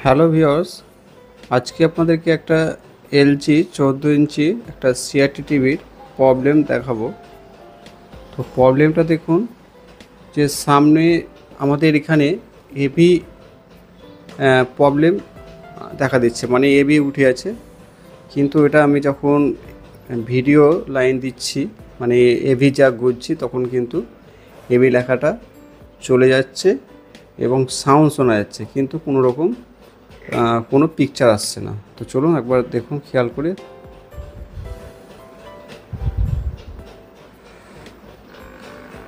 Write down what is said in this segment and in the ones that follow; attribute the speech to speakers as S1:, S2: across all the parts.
S1: Hello viewers, আজকে আপনাদেরকে একটা এলজি 14 ইঞ্চি একটা সিআরটি টিভির প্রবলেম দেখাবো। তো প্রবলেমটা দেখুন যে সামনে আমাদের এখানে হেভি প্রবলেম দেখা দিচ্ছে, মানে এবি উঠে আছে। কিন্তু এটা আমি যখন ভিডিও লাইন দিচ্ছি, মানে এভি যা গুজছি, তখন কিন্তু এবি লেখাটা চলে যাচ্ছে এবং সাউন্ড শোনা যাচ্ছে, কিন্তু কোনো রকম কোনো পিকচার আসছে না। তো চলুন একবার দেখুন খেয়াল করে।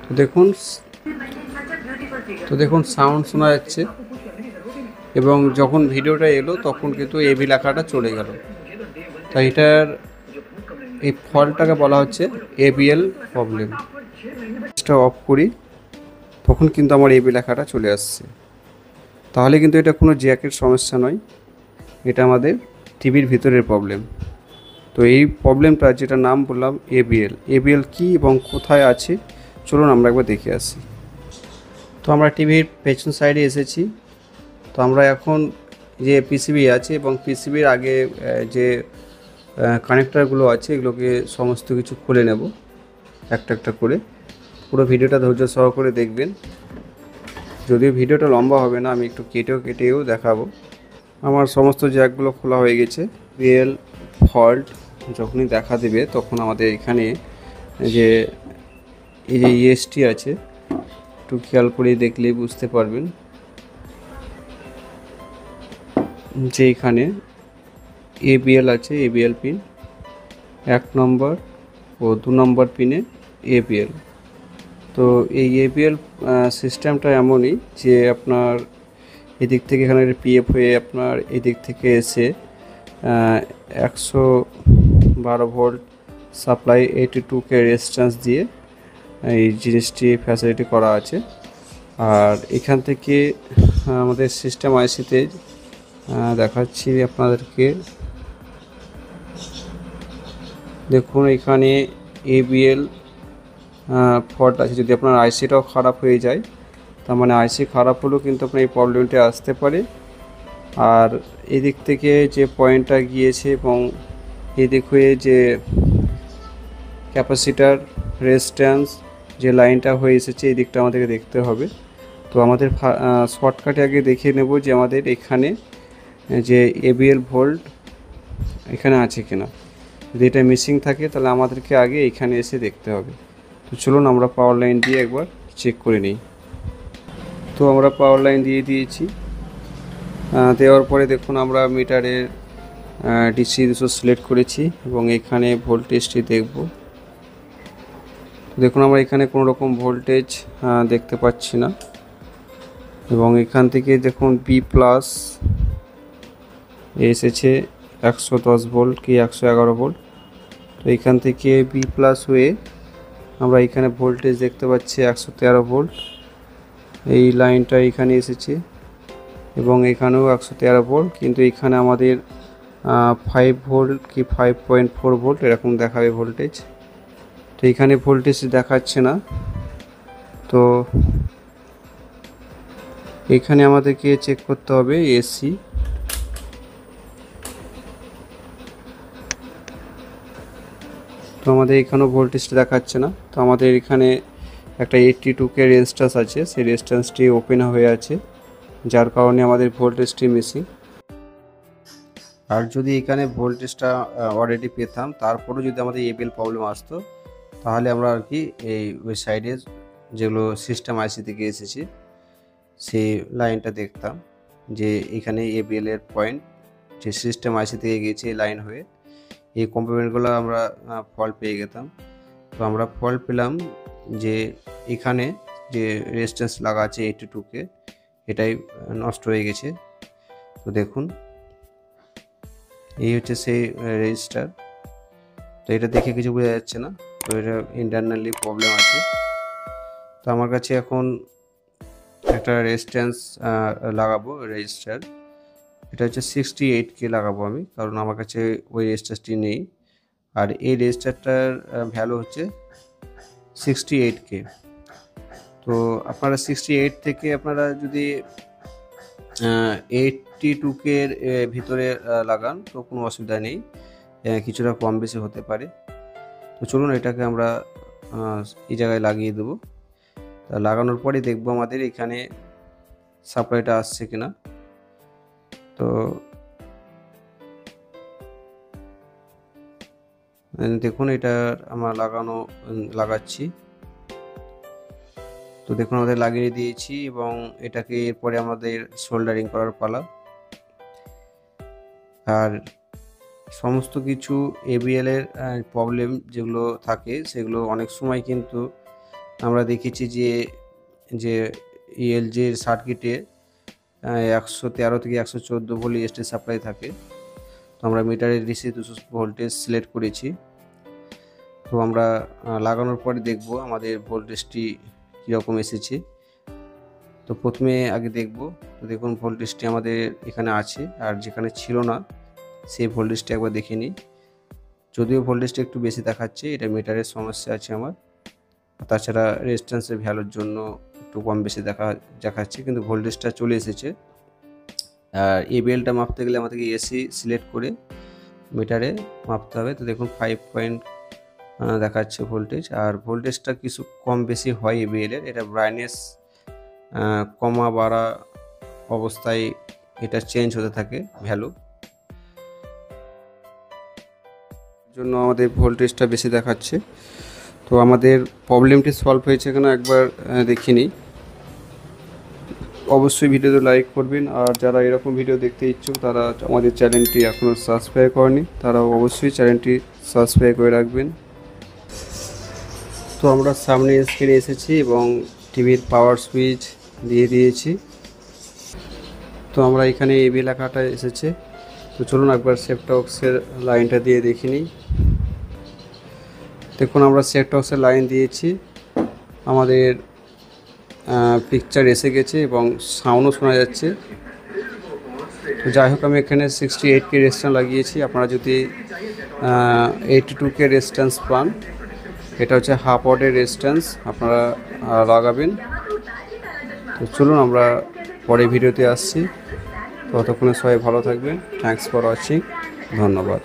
S1: তো দেখুন দেখুন সাউন্ড শোনা যাচ্ছে এবং যখন ভিডিওটা এলো তখন কিন্তু এবি লেখাটা চলে গেল। তাই এটার এই ফল্টটাকে বলা হচ্ছে এবিএল প্রবলেম। এটা অফ করি, তখন কিন্তু আমার এবি লেখাটা চলে আসছে। তাহলে কিন্তু এটা কোনো জ্যাকের সমস্যা নয়, এটা আমাদের টিভির ভিতরের প্রবলেম। তো এই প্রবলেমটা যেটা নাম বললাম এবিএল কী এবং কোথায় আছে চলুন আমরা একবার দেখে আসি। তো আমরা টিভির পেছন সাইডে এসেছি। তো আমরা এখন যে পিসিবি আছে এবং পিসিবির আগে যে কানেক্টারগুলো আছে এগুলোকে সমস্ত কিছু খুলে নেব একটা একটা করে। পুরো ভিডিওটা ধৈর্য সহকারে দেখবেন, যদিও ভিডিওটা লম্বা হবে না, আমি একটু কেটেও দেখাবো। আমার সমস্ত জ্যাকগুলো খোলা হয়ে গেছে। রিয়েল ফল্ট যখনই দেখা দেবে তখন আমাদের এখানে যে এই যে ইএসটি আছে, একটু খেয়াল করে দেখলেই বুঝতে পারবেন যে এখানে এবিএল আছে, এবিএল পিন 1 নম্বর ও 2 নম্বর পিনে এবিএল। তো এই এবিএল সিস্টেমটা এমনই যে আপনার এদিক থেকে এখানে পিএফ হয়ে আপনার এদিক থেকে এসে 112 ভোল্ট সাপ্লাই 82K রেজিস্ট্যান্স দিয়ে এই জিনিসটি ফ্যাসিলিটি করা আছে। আর এখান থেকে আমাদের সিস্টেম আইসিতে দেখাচ্ছি আপনাদেরকে। দেখুন এখানে এবিএল ফল্ট আছে। যদি আপনার আইসিটাও খারাপ হয়ে যায়, তার মানে আইসি খারাপ হলেও কিন্তু আপনার এই প্রবলেমটা আসতে পারে। আর এদিক থেকে যে পয়েন্টটা গিয়েছে এবং এদিক হয়ে যে ক্যাপাসিটার রেজিস্ট্যান্স যে লাইনটা হয়ে এসেছে, এই দিকটা আমাদেরকে দেখতে হবে। তো আমাদের শর্টকাটে আগে দেখে নেব যে আমাদের এখানে যে এবিএল ভোল্ট এখানে আছে কিনা। যদি এটা মিসিং থাকে তাহলে আমাদেরকে আগে এখানে এসে দেখতে হবে। তো চলুন আমরা পাওয়ার লাইন দিয়ে একবার চেক করে নিই। তো আমরা পাওয়ার লাইন দিয়ে দিয়েছি। দেওয়ার পরে দেখুন আমরা মিটারের ডিসি 200 সিলেক্ট করেছি এবং এখানে ভোল্টেজটি দেখব। দেখুন আমরা এখানে কোনো রকম ভোল্টেজ দেখতে পাচ্ছি না এবং এখান থেকে দেখুন বি প্লাস এসেছে 110 ভোল্ট কি 111 ভোল্ট। তো এখান থেকে বি প্লাস হয়ে আমরা এখানে ভোল্টেজ দেখতে পাচ্ছি 113 ভোল্ট। এই লাইনটা এখানে এসেছে এবং এখানেও 113 ভোল্ট, কিন্তু এখানে আমাদের 5 ভোল্ট কি 5.4 ভোল্ট এরকম দেখাবে ভোল্টেজ। তো এখানে ভোল্টেজ দেখাচ্ছে না। তো এখানে আমাদেরকে চেক করতে হবে এসি। তো আমাদের এখানেও ভোল্টেজটা দেখাচ্ছে না। তো আমাদের এখানে একটা 82K রেজিস্ট্যান্স আছে, সেই রেজিস্ট্যান্সটি ওপেন হয়ে আছে, যার কারণে আমাদের ভোল্টেজটি মিসিং। আর যদি এখানে ভোল্টেজটা অলরেডি পেতাম, তারপরেও যদি আমাদের এবিএল প্রবলেম আসতো, তাহলে আমরা আর কি এই ওই সাইডে যেগুলো সিস্টেম আইসি থেকে এসেছে সেই লাইনটা দেখতাম যে এখানে এবিএল এর পয়েন্ট যে সিস্টেম আইসি থেকে গিয়েছে এই লাইন হয়ে, এই কম্পোনেন্টগুলো আমরা ফল্ট পেয়ে যেতাম। তো আমরা ফল্ট পেলাম যে এখানে যে রেজিস্ট্যান্স লাগা আছে 82K এটাই নষ্ট হয়ে গেছে। তো দেখুন এই হচ্ছে সেই রেজিস্টার। তো এটা দেখে কিছু বোঝা যাচ্ছে না, তো এটা ইন্টারনালি প্রবলেম আছে। তো আমার কাছে এখন একটা রেজিস্ট্যান্স লাগাবো রেজিস্টার, এটা হচ্ছে 68K লাগাবো আমি, কারণ আমার কাছে ওই রেজিস্টারটি নেই। আর এই রেজিস্টারটার ভ্যালু হচ্ছে 68K। তো আপনারা 68 থেকে আপনারা যদি 82K ভিতরে লাগান, তো কোনো অসুবিধা নেই, কিছুটা কম বেশি হতে পারে। তো চলুন এটাকে আমরা এই জায়গায় লাগিয়ে দেবো। তা লাগানোর পরে দেখবো আমাদের এখানে সাপ্লাইটা আসছে কিনা। তো দেখুন এটা আমরা লাগাচ্ছি। তো দেখুন আমাদের লাগিয়ে দিয়েছি এবং এটাকে এরপরে আমাদের সোল্ডারিং করার পালা। আর সমস্ত কিছু ABL এর প্রবলেম যেগুলো থাকে সেগুলো অনেক সময় কিন্তু আমরা দেখেছি যে ELG-র সার্কিটে 113 থেকে 114 ভোল্ট EST সাপ্লাই থাকে। তো আমরা মিটারের DC 200 ভোল্টেজ সিলেক্ট করেছি। তো আমরা লাগানোর পরে দেখব আমাদের ভোল্টেজটি কীরকম এসেছে। তো প্রথমে আগে দেখব, তো দেখুন ভোল্টেজটি আমাদের এখানে আছে, আর যেখানে ছিল না সেই ভোল্টেজটি একবার দেখে নিই। যদিও ভোল্টেজটা একটু বেশি দেখাচ্ছে, এটা মিটারের সমস্যা আছে আমার, তাছাড়া রেজিস্ট্যান্সের ভ্যালুর জন্য একটু কম বেশি দেখাচ্ছে, কিন্তু ভোল্টেজটা চলে এসেছে। আর ABL-টা মাপতে গেলে আমাদেরকে AC সিলেক্ট করে মিটারে মাপতে হবে। তো দেখুন 5 পয়েন্ট দেখাচ্ছে ভোল্টেজ, আর ভোল্টেজটা কিছু কম বেশি হয় ABL-এর। এটা ব্রাইটনেস কমা বাড়া অবস্থায় এটা চেঞ্জ হতে থাকে ভ্যালু, জন্য আমাদের ভোল্টেজটা বেশি দেখাচ্ছে। তো আমাদের প্রবলেমটি সলভ হয়েছে কিনা একবার দেখে নিই। অবশ্যই ভিডিওতে লাইক করবেন, আর যারা এরকম ভিডিও দেখতে ইচ্ছুক তারা আমাদের চ্যানেলটি এখনও সাবস্ক্রাইব করেনি, তারা অবশ্যই চ্যানেলটি সাবস্ক্রাইব করে রাখবেন। তো আমরা সামনে স্ক্রিনে এসেছি এবং টিভির পাওয়ার সুইচ দিয়ে দিয়েছি। তো আমরা এখানে AB লেখাটা এসেছে। তো চলুন একবার সেটটক্সের লাইনটা দিয়ে দেখে নিই। দেখুন আমরা সেটটক্সের লাইন দিয়েছি, আমাদের পিকচার এসে গেছে এবং সাউন্ডও শোনা যাচ্ছে। তো যাই হোক, আমি এখানে 68K রেজিস্ট্যান্স লাগিয়েছি। আপনারা যদি 82K রেজিস্ট্যান্স পান, এটা হচ্ছে হাফ ওয়াটের রেজিস্ট্যান্স, আপনারা লাগাবেন। তো চলুন আমরা পরে ভিডিওতে আসছি। ততক্ষণে সবাই ভালো থাকবেন। থ্যাঙ্কস ফর ওয়াচিং, ধন্যবাদ।